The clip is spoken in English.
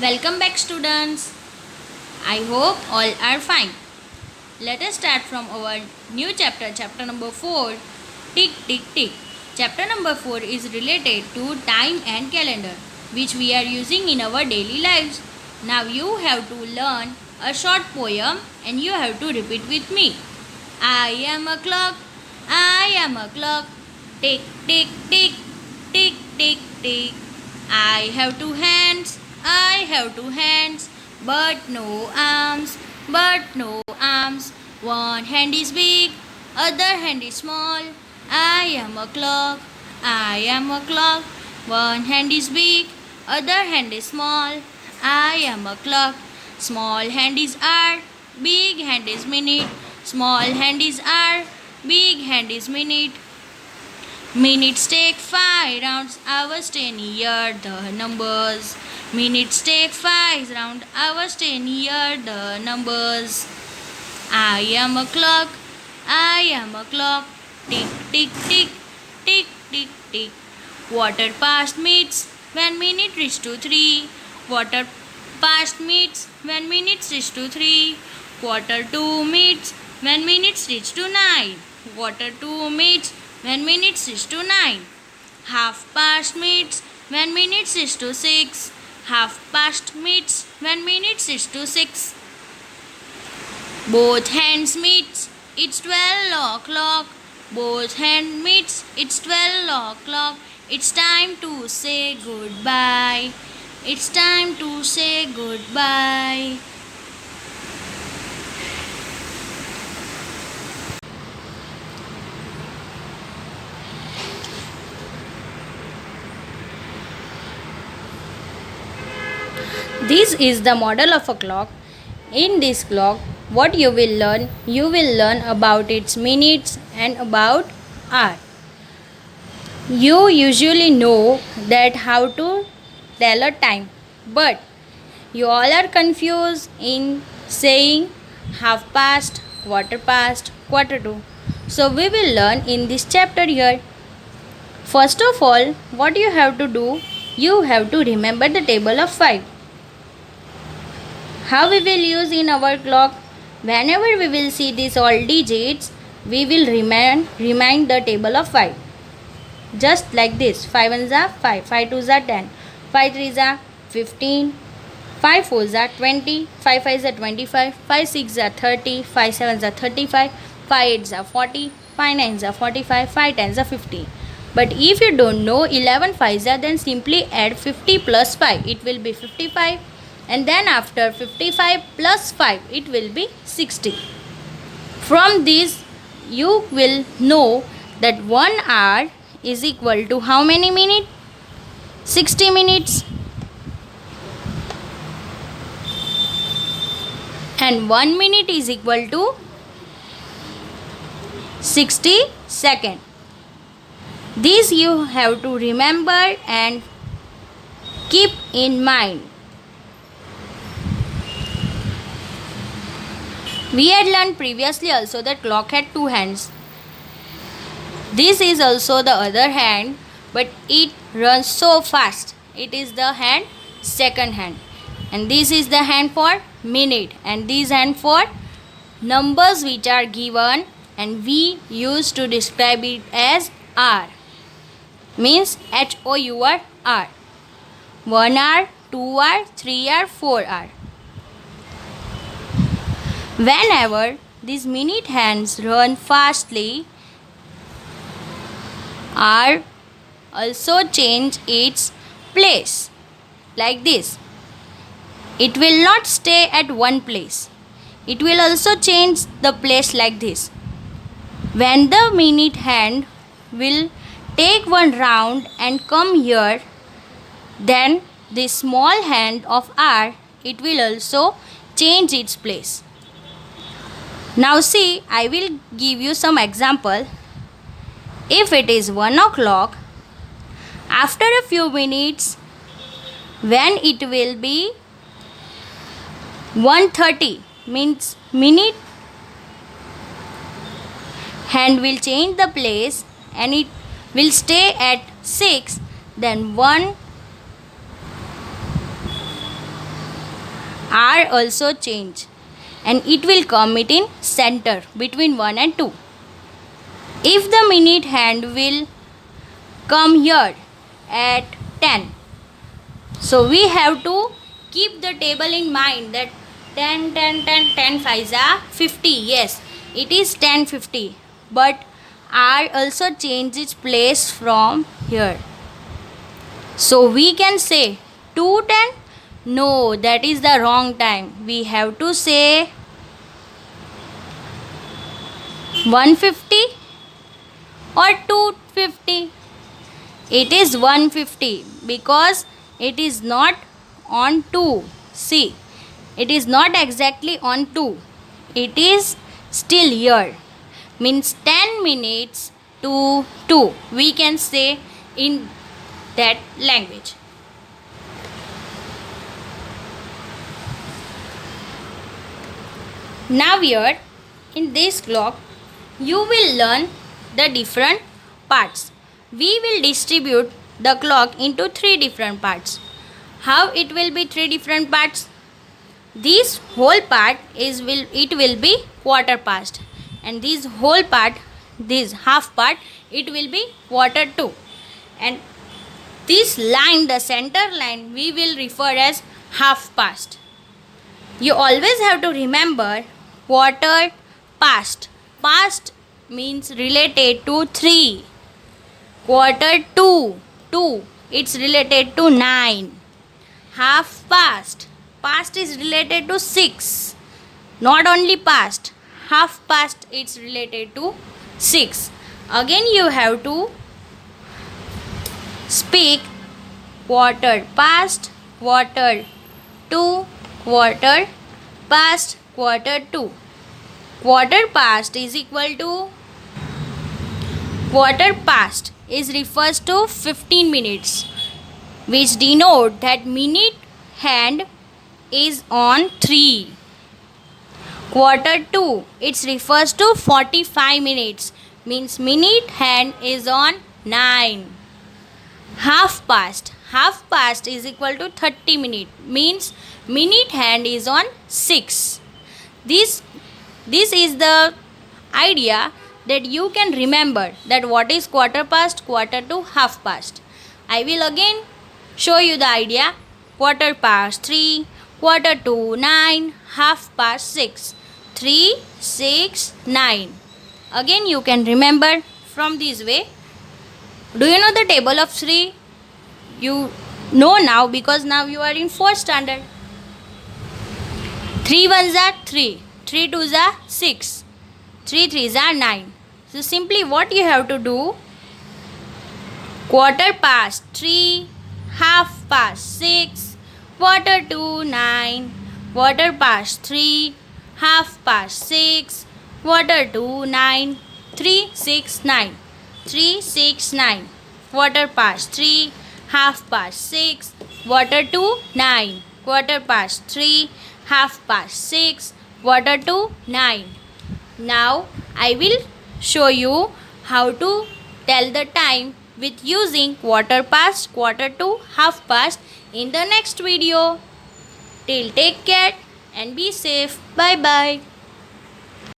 Welcome back, students. I hope all are fine. Let us start from our new chapter, chapter number 4, Tick Tick Tick. Chapter number 4 is related to time and calendar, which we are using in our daily lives. Now you have to learn a short poem and you have to repeat with me. I am a clock, I am a clock, tick tick tick, tick tick tick. I have two hands, I have two hands, but no arms, but no arms. One hand is big, other hand is small. I am a clock, I am a clock. One hand is big, other hand is small. I am a clock. Small hand is hour, big hand is minute. Small hand is hour, big hand is minute. Minutes take 5 rounds, hours 10 year the numbers. Minutes take 5 rounds, hours 10 year the numbers. I am a clock, I am a clock. Tick tick tick, tick tick tick. Water past meets when minute reach to 3. Water past meets when minutes reach to 3. Quarter to meets when minutes reach to 9. Quarter to meets when minutes reach to 9. Half past meets when minutes reach to 6. Half past meets when minutes reach to 6. Both hands meets, it's 12 o'clock. Both hands meets, it's 12 o'clock. It's time to say goodbye. It's time to say goodbye. This is the model of a clock. In this clock, what you will learn about its minutes and about hour. You usually know that how to tell a time, but you all are confused in saying half past, quarter to. So we will learn in this chapter here. First of all, what you have to do, you have to remember the table of 5. How we will use in our clock? Whenever we will see these all digits, we will remind the table of 5. Just like this. 5 ones are 5, 5 twos are 10, 5 threes are 15, 5 fours are 20, 5 fives are 25, 5 sixes are 30, 5 sevens are 35, 5 eights are 40, 5 nines are 45, 5 tens are 50. But if you don't know 11 fives are, then simply add 50 plus 5. It will be 55. And then after 55 plus 5, it will be 60. From this, you will know that 1 hour is equal to how many minutes? 60 minutes. And 1 minute is equal to 60 seconds. This you have to remember and keep in mind. We had learned previously also that clock had 2 hands. This is also the other hand, but it runs so fast. It is the second hand. And this is the hand for minute. And this hand for numbers which are given and we use to describe it as hour. Means HOUR. 1 hour, 2 hour, 3 hour, 4 hour. Whenever these minute hands run fastly, hour also change its place like this. It will not stay at one place. It will also change the place like this. When the minute hand will take one round and come here, then the small hand of hour, it will also change its place. Now see, I will give you some example. If it is 1 o'clock, after a few minutes, when it will be 1:30, means minute hand will change the place and it will stay at 6, then 1 hour also change, and it will come it in center between 1 and 2. If the minute hand will come here at 10, so we have to keep the table in mind that 10, 10, 10, 10 5s are 50. Yes, it is 10:50, but R also change its place from here. So we can say 2:10. No, that is the wrong time. We have to say 1:50 or 2:50. It is 1:50 because it is not on 2. See, it is not exactly on 2. It is still here. Means 10 minutes to 2. We can say in that language. Now here in this clock you will learn the different parts. We will distribute the clock into 3 different parts. How it will be 3 different parts? This whole part it will be quarter past, and this whole part, this half part, it will be quarter to, and this line, the center line, we will refer as half past. You always have to remember quarter past. Past means related to 3. Quarter to 2, it's related to 9. Half past, past is related to 6. Not only past, half past, it's related to 6. Again you have to speak quarter past, quarter to, quarter past, quarter to. Quarter past is equal to, quarter past is refers to 15 minutes, which denote that minute hand is on 3. Quarter to, it refers to 45 minutes, means minute hand is on 9. Half past is equal to 30 minutes, means minute hand is on 6. This is the idea that you can remember that what is quarter past, quarter to, half past. I will again show you the idea. Quarter past 3, quarter to 9, half past 6. 3, 6, 9. Again you can remember from this way. Do you know the table of 3? You know now because now you are in 4th standard. 3 ones are 3, 3 twos are 6, 3 threes are 9. So simply what you have to do, quarter past 3, half past 6, quarter to 9, quarter past 3, half past 6, quarter to 9, 3, 6, 9, 3, 6, 9, quarter past 3, half past 6, quarter to 9, quarter past 3, half past 6, quarter to 9. Now I will show you how to tell the time with using quarter past, quarter to, half past in the next video. Till take care and be safe. Bye bye.